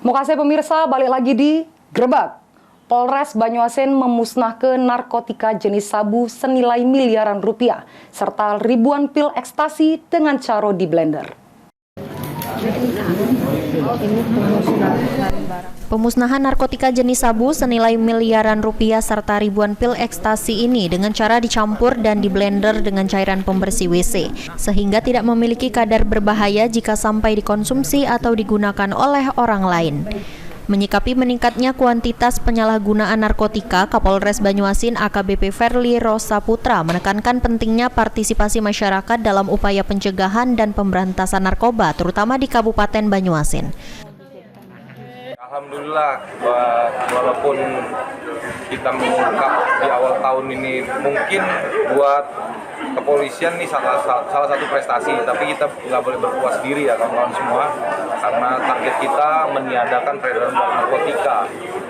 Makasih pemirsa, balik lagi di Grebek. Polres Banyuasin memusnahkan narkotika jenis sabu senilai miliaran rupiah, serta ribuan pil ekstasi dengan cara di blender. Pemusnahan narkotika jenis sabu senilai miliaran rupiah serta ribuan pil ekstasi ini dengan cara dicampur dan diblender dengan cairan pembersih WC, sehingga tidak memiliki kadar berbahaya jika sampai dikonsumsi atau digunakan oleh orang lain. Menyikapi meningkatnya kuantitas penyalahgunaan narkotika, Kapolres Banyuasin AKBP Verly Rosa Putra menekankan pentingnya partisipasi masyarakat dalam upaya pencegahan dan pemberantasan narkoba, terutama di Kabupaten Banyuasin. Alhamdulillah, walaupun kita mengungkap di awal tahun ini mungkin buat kepolisian nih salah satu prestasi, tapi kita nggak boleh berpuas diri ya kawan-kawan semua, karena target kita meniadakan peredaran narkotika.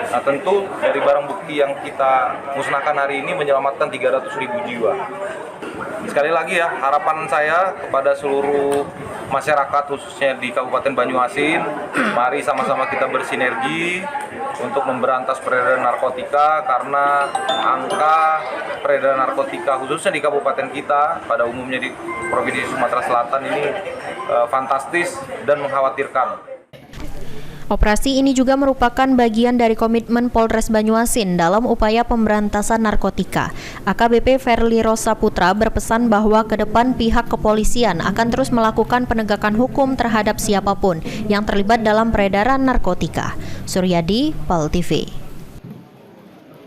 Nah tentu dari barang bukti yang kita musnahkan hari ini menyelamatkan 300.000 jiwa. Sekali lagi ya, harapan saya kepada seluruh masyarakat khususnya di Kabupaten Banyuasin, mari sama-sama kita bersinergi untuk memberantas peredaran narkotika, karena angka peredaran narkotika khususnya di kabupaten kita pada umumnya di Provinsi Sumatera Selatan ini fantastis dan mengkhawatirkan. Operasi ini juga merupakan bagian dari komitmen Polres Banyuasin dalam upaya pemberantasan narkotika. AKBP Verly Rosa Putra berpesan bahwa ke depan pihak kepolisian akan terus melakukan penegakan hukum terhadap siapapun yang terlibat dalam peredaran narkotika. Suryadi, PAL TV.